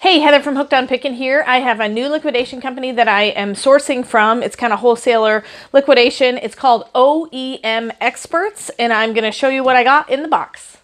Hey, Heather from Hooked on Pickin here. I have a new liquidation company that I am sourcing from. It's kind of wholesaler liquidation. It's called OEM Experts, and I'm going to show you what I got in the box.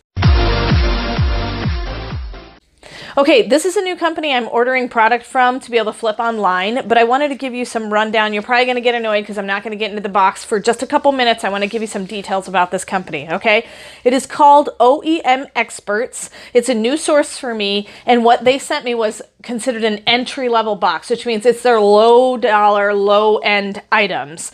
Okay, this is a new company I'm ordering product from to be able to flip online, but I wanted to give you some rundown. You're probably going to get annoyed because I'm not going to get into the box for just a couple minutes. I want to give you some details about this company, okay? It is called OEM Experts. It's a new source for me, and what they sent me was considered an entry-level box, which means it's their low-dollar, low-end items.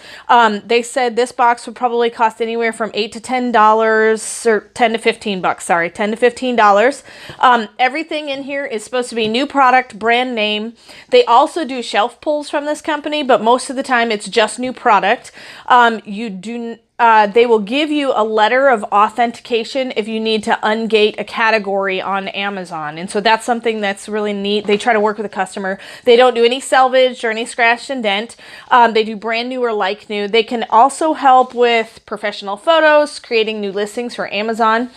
They said this box would probably cost anywhere from $8 to $10, or 10 to 15 bucks, sorry, $10 to $15. Everything in here is supposed to be new product, brand name. They also do shelf pulls from this company, but most of the time it's just new product. They will give you a letter of authentication if you need to ungate a category on Amazon. And so that's something that's really neat. They try to work with the customer. They don't do any salvage or any scratch and dent. They do brand new or like new. They can also help with professional photos, creating new listings for Amazon.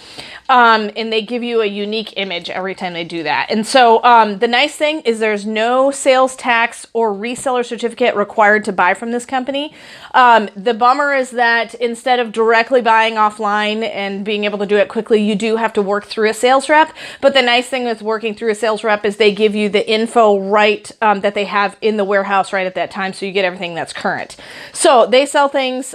And they give you a unique image every time they do that. And so the nice thing is there's no sales tax or reseller certificate required to buy from this company. The bummer is that instead of directly buying offline and being able to do it quickly, you do have to work through a sales rep. But the nice thing with working through a sales rep is they give you the info right that they have in the warehouse right at that time, so you get everything that's current. So they sell things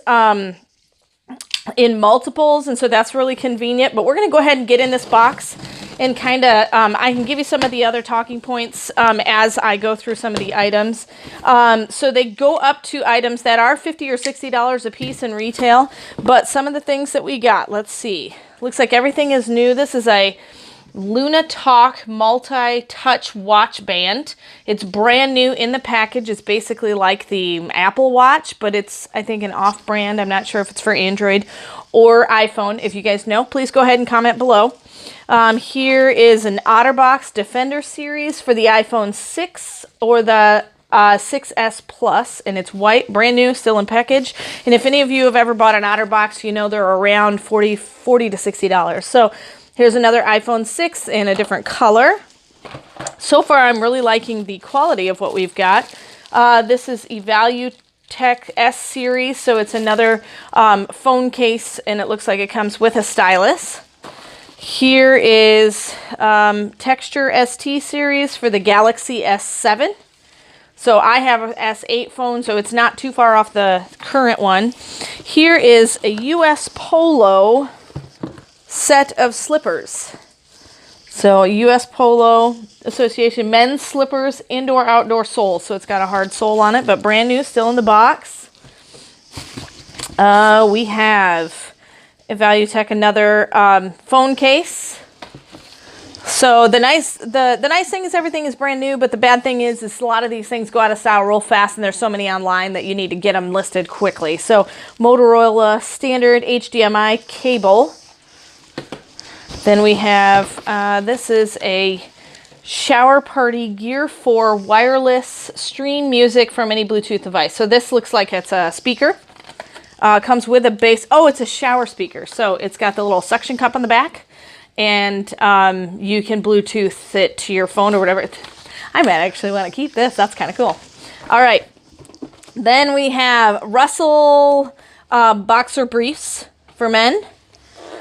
in multiples, and so that's really convenient. But we're going to go ahead and get in this box and kind of, I can give you some of the other talking points as I go through some of the items. So they go up to items that are $50 or $60 a piece in retail, but some of the things that we got, let's see. Looks like everything is new. This is a Lunatic multi-touch watch band. It's brand new in the package. It's basically like the Apple Watch, but it's, I think, an off-brand. I'm not sure if it's for Android or iPhone. If you guys know, please go ahead and comment below. Here is an Otterbox Defender series for the iPhone 6 or the 6S Plus, and it's white, brand new, still in package. And if any of you have ever bought an Otterbox, you know they're around $40 to $60. So here's another iPhone 6 in a different color. So far, I'm really liking the quality of what we've got. This is Tech S series, so it's another phone case, and it looks like it comes with a stylus. Here is Texture ST series for the Galaxy S7. So I have an S8 phone, so it's not too far off the current one. Here is a US Polo set of slippers. So US Polo Association men's slippers, indoor outdoor sole. So it's got a hard sole on it, but brand new, still in the box. We have Tech, another phone case. So the nice thing is everything is brand new, but the bad thing is a lot of these things go out of style real fast, and there's so many online that you need to get them listed quickly. So Motorola standard HDMI cable. Then we have, this is a Shower Party Gear 4 wireless stream music from any Bluetooth device. So this looks like it's a speaker. Comes with a base. Oh, it's a shower speaker. So it's got the little suction cup on the back, and you can Bluetooth it to your phone or whatever. I might actually want to keep this. That's kind of cool. All right. Then we have Russell boxer briefs for men.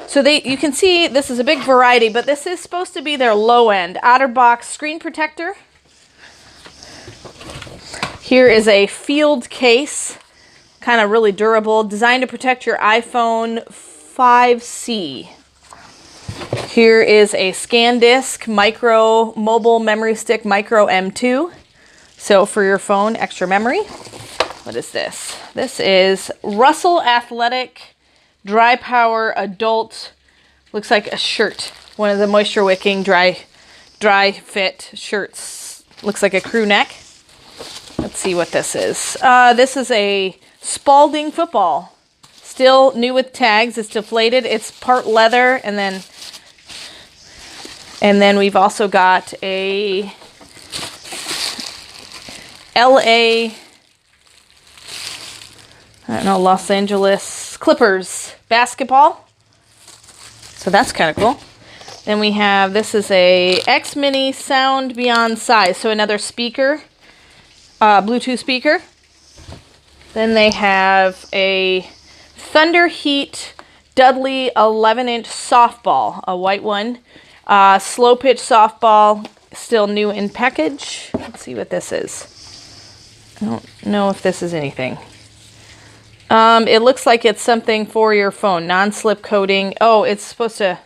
So you can see this is a big variety, but this is supposed to be their low end. Otterbox screen protector. Here is a field case, kind of really durable, designed to protect your iPhone 5C. Here is a ScanDisk micro mobile memory stick micro M2. So for your phone, extra memory. What is this? This is Russell Athletic Dry Power Adult, looks like a shirt. One of the moisture wicking dry fit shirts. Looks like a crew neck. Let's see what this is. This is a Spalding football. Still new with tags. It's deflated. It's part leather, and then we've also got a Los Angeles Clippers basketball. So that's kind of cool. Then we have, this is a X Mini Sound Beyond Size, so another speaker, Bluetooth speaker. Then they have a Thunder Heat Dudley 11-inch softball, a white one. Slow pitch softball, still new in package. Let's see what this is. I don't know if this is anything. It looks like it's something for your phone, non-slip coating. Oh, it's supposed to,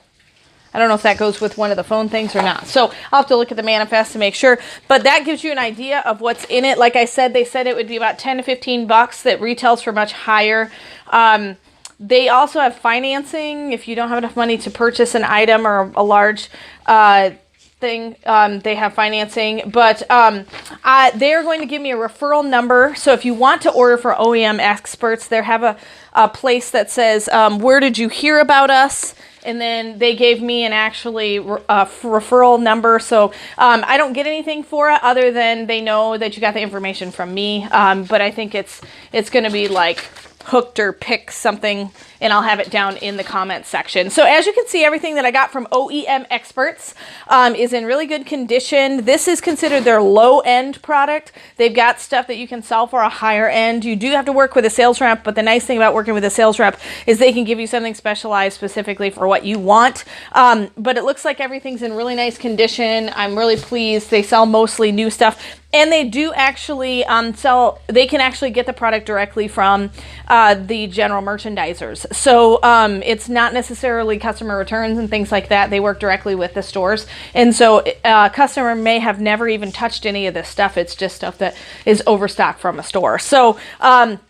I don't know if that goes with one of the phone things or not. So I'll have to look at the manifest to make sure. But that gives you an idea of what's in it. Like I said, they said it would be about 10 to 15 bucks. That retails for much higher. They also have financing. If you don't have enough money to purchase an item or a large thing, they have financing. But they're going to give me a referral number. So if you want to order for OEM Experts, they have a place that says, where did you hear about us? And then they gave me an actually referral number. So I don't get anything for it other than they know that you got the information from me. But I think it's going to be like hooked or pick something, and I'll have it down in the comments section. So as you can see, everything that I got from OEM Experts is in really good condition. This is considered their low-end product. They've got stuff that you can sell for a higher end. You do have to work with a sales rep, but the nice thing about working with a sales rep is they can give you something specialized specifically for what you want. But it looks like everything's in really nice condition. I'm really pleased. They sell mostly new stuff. And they do actually they can actually get the product directly from the general merchandisers. So it's not necessarily customer returns and things like that. They work directly with the stores. And so a customer may have never even touched any of this stuff. It's just stuff that is overstocked from a store. So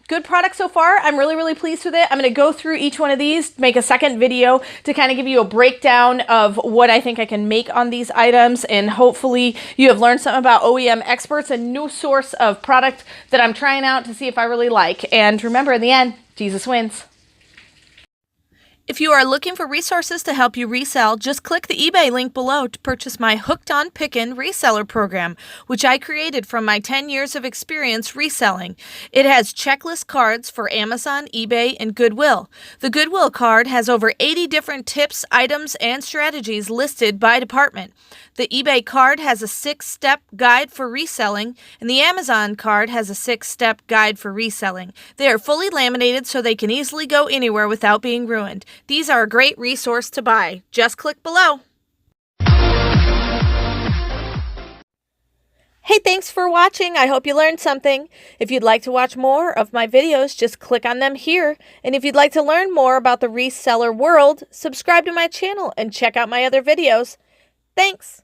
good product so far. I'm really, really pleased with it. I'm going to go through each one of these, make a second video to kind of give you a breakdown of what I think I can make on these items. And hopefully you have learned something about OEM Experts, a new source of product that I'm trying out to see if I really like. And remember, in the end, Jesus wins. If you are looking for resources to help you resell, just click the eBay link below to purchase my Hooked on Pickin Reseller program, which I created from my 10 years of experience reselling. It has checklist cards for Amazon, eBay, and Goodwill. The Goodwill card has over 80 different tips, items, and strategies listed by department. The eBay card has a 6-step guide for reselling, and the Amazon card has a 6-step guide for reselling. They are fully laminated so they can easily go anywhere without being ruined. These are a great resource to buy. Just click below. Hey, thanks for watching. I hope you learned something. If you'd like to watch more of my videos, just click on them here. And if you'd like to learn more about the reseller world, subscribe to my channel and check out my other videos. Thanks.